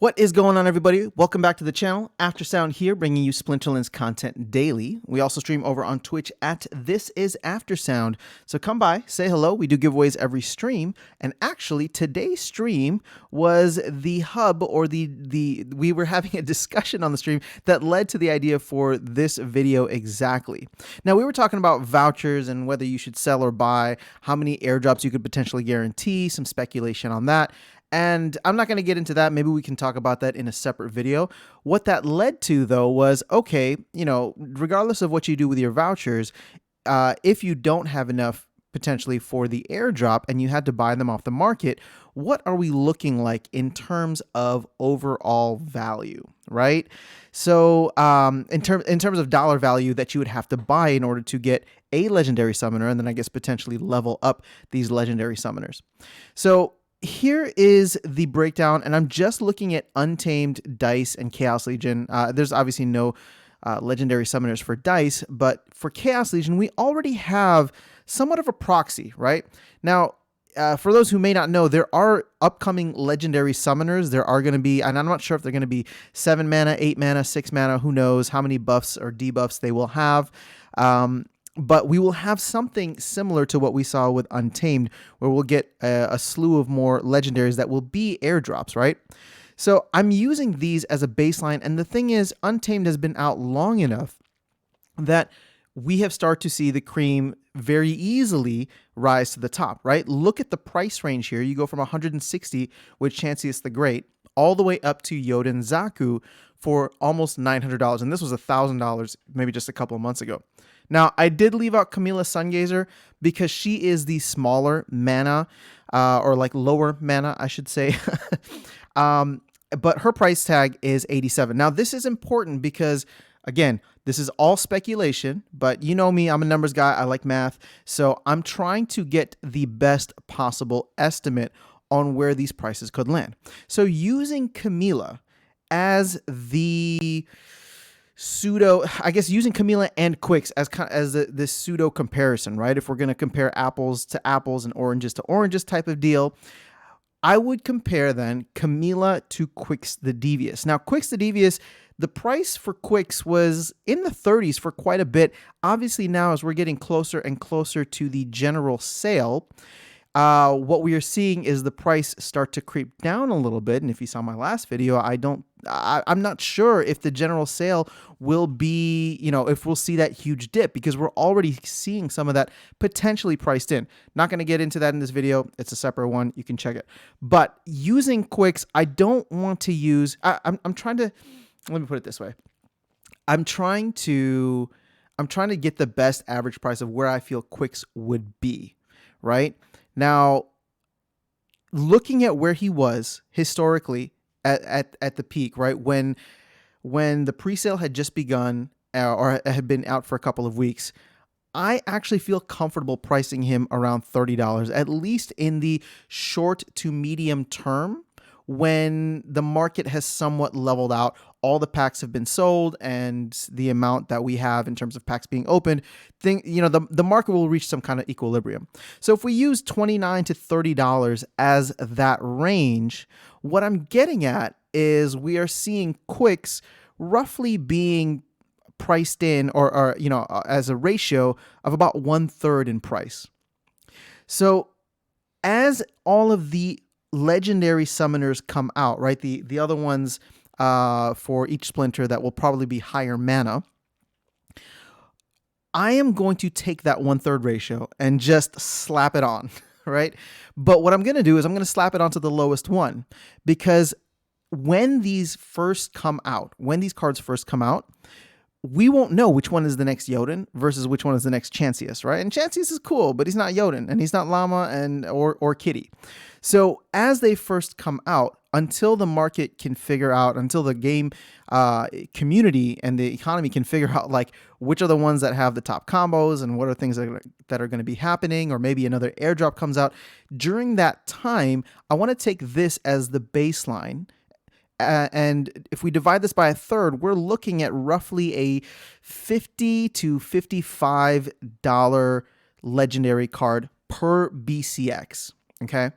What is going on, everybody? Welcome back to the channel. Aftersound here, bringing you Splinterlands content daily. We also stream over on Twitch at This Is Aftersound. So come by, say hello. We do giveaways every stream, and actually today's stream was the hub, or we were having a discussion on the stream that led to the idea for this video exactly. Now, we were talking about vouchers and whether you should sell or buy, how many airdrops you could potentially guarantee, some speculation on that. And I'm not going to get into that. Maybe we can talk about that in a separate video. What that led to, though, was, okay, regardless of what you do with your vouchers, if you don't have enough potentially for the airdrop and you had to buy them off the market, what are we looking like in terms of overall value, right? So in terms of dollar value that you would have to buy in order to get a legendary summoner, and then I guess potentially level up these legendary summoners. So here is the breakdown, and I'm just looking at Untamed, Dice, and Chaos Legion. There's obviously no legendary summoners for Dice, but for Chaos Legion, we already have somewhat of a proxy, right? Now, for those who may not know, there are upcoming legendary summoners. There are going to be, and I'm not sure if they're going to be 7 mana, 8 mana, 6 mana, who knows how many buffs or debuffs they will have. But we will have something similar to what we saw with Untamed, where we'll get a slew of more legendaries that will be airdrops, right? So I'm using these as a baseline. And the thing is, Untamed has been out long enough that we have started to see the cream very easily rise to the top, right? Look at the price range here. You go from 160 with Chanseyas the Great all the way up to Yoden Zaku for almost $900. And this was $1,000 maybe just a couple of months ago. Now, I did leave out Camilla Sungazer because she is the smaller mana, or like lower mana, I should say. But her price tag is 87. Now, this is important because, again, this is all speculation, but you know me, I'm a numbers guy. I like math. So I'm trying to get the best possible estimate on where these prices could land. So using Camilla as the pseudo, I guess using Camilla and Quicks as this pseudo comparison, right? If we're going to compare apples to apples and oranges to oranges type of deal, I would compare then Camilla to Quicks the Devious. Now, Quicks the Devious, the price for Quicks was in the 30s for quite a bit. Obviously now, as we're getting closer and closer to the general sale, what we are seeing is the price start to creep down a little bit. And if you saw my last video, I'm not sure if the general sale will be, if we'll see that huge dip, because we're already seeing some of that potentially priced in. Not going to get into that in this video. It's a separate one. You can check it. But using Quicks, I don't want to use, I'm trying to, let me put it this way. I'm trying to get the best average price of where I feel Quicks would be, right? Now, looking at where he was historically at the peak, right, when the presale had just begun or had been out for a couple of weeks, I actually feel comfortable pricing him around $30, at least in the short to medium term, when the market has somewhat leveled out, all the packs have been sold, and the amount that we have in terms of packs being opened, the market will reach some kind of equilibrium. So if we use $29 to $30 as that range, what I'm getting at is we are seeing Quicks roughly being priced in, or as a ratio of about 1/3 in price. So as all of the legendary summoners come out, right? The other ones for each splinter that will probably be higher mana, I am going to take that 1/3 ratio and just slap it on, right? But what I'm going to do is I'm going to slap it onto the lowest one, because when these cards first come out, we won't know which one is the next Yoden versus which one is the next Chanseyas, right? And Chanseyas is cool, but he's not Yoden, and he's not Llama or Kitty. So as they first come out, until the market can figure out, until the game community and the economy can figure out like which are the ones that have the top combos and what are things that are going to be happening, or maybe another airdrop comes out, during that time, I want to take this as the baseline. And if we divide this by 1/3, we're looking at roughly a $50 to $55 legendary card per BCX. Okay.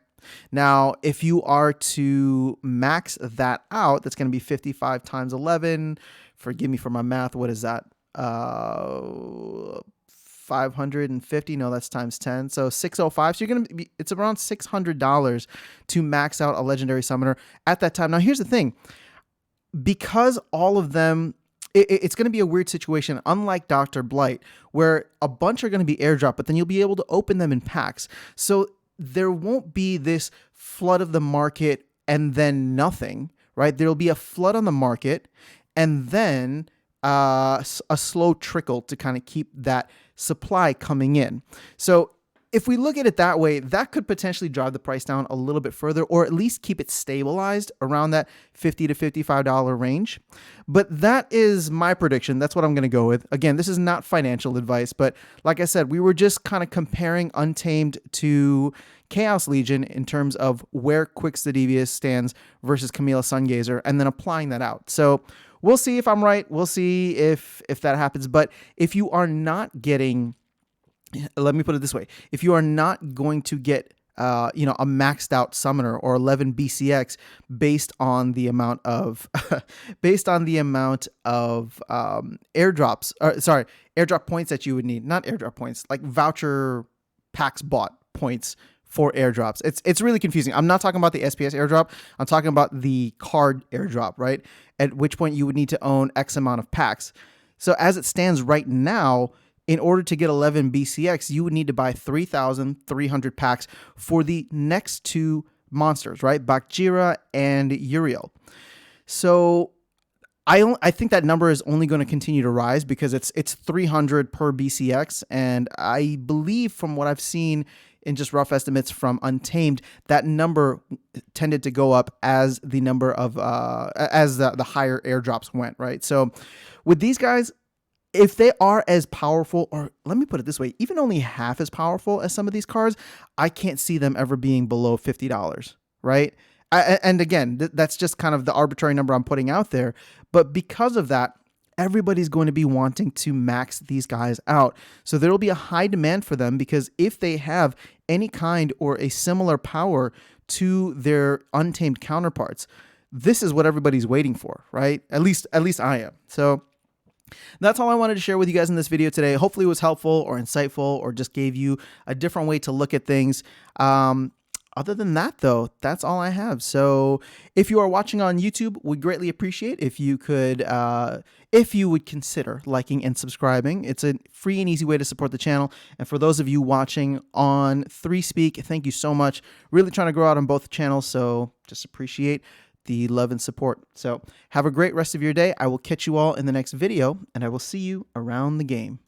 Now, if you are to max that out, that's going to be 55 times 11. Forgive me for my math. What is that? 550. No, that's times 10. So 605. So you're going to be, it's around $600 to max out a legendary summoner at that time. Now, here's the thing. Because all of them, it's going to be a weird situation, unlike Dr. Blight, where a bunch are going to be airdrop, but then you'll be able to open them in packs. So there won't be this flood of the market and then nothing, right? There'll be a flood on the market and then a slow trickle to kind of keep that supply coming in. So if we look at it that way, that could potentially drive the price down a little bit further, or at least keep it stabilized around that $50 to $55 range. But that is my prediction. That's what I'm going to go with. Again, this is not financial advice, but like I said, we were just kind of comparing Untamed to Chaos Legion in terms of where Quix the Devious stands versus Camila Sungazer, and then applying that out. So we'll see if I'm right. We'll see if that happens. But if you are not getting, let me put it this way. If you are not going to get, a maxed out summoner or 11 BCX based on the amount of, airdrop points that you would need, not airdrop points, like voucher packs bought points for airdrops. It's really confusing. I'm not talking about the SPS airdrop. I'm talking about the card airdrop, right? At which point you would need to own X amount of packs. So as it stands right now, in order to get 11 BCX, you would need to buy 3,300 packs for the next two monsters, right? Bakjira and Uriel. So I think that number is only going to continue to rise because it's 300 per BCX. And I believe from what I've seen in just rough estimates from Untamed, that number tended to go up as the number of, as the higher airdrops went, right? So with these guys, if they are as powerful, or let me put it this way, even only half as powerful as some of these cards, I can't see them ever being below $50, right? And again, that's just kind of the arbitrary number I'm putting out there. But because of that, everybody's going to be wanting to max these guys out. So there will be a high demand for them because if they have any kind or a similar power to their Untamed counterparts, this is what everybody's waiting for, right? At least I am. So that's all I wanted to share with you guys in this video today. Hopefully it was helpful or insightful or just gave you a different way to look at things. Other than that, though, that's all I have. So if you are watching on YouTube, we'd greatly appreciate if you could, if you would consider liking and subscribing. It's a free and easy way to support the channel. And for those of you watching on 3Speak, thank you so much. Really trying to grow out on both channels, so just appreciate the love and support. So have a great rest of your day. I will catch you all in the next video, and I will see you around the game.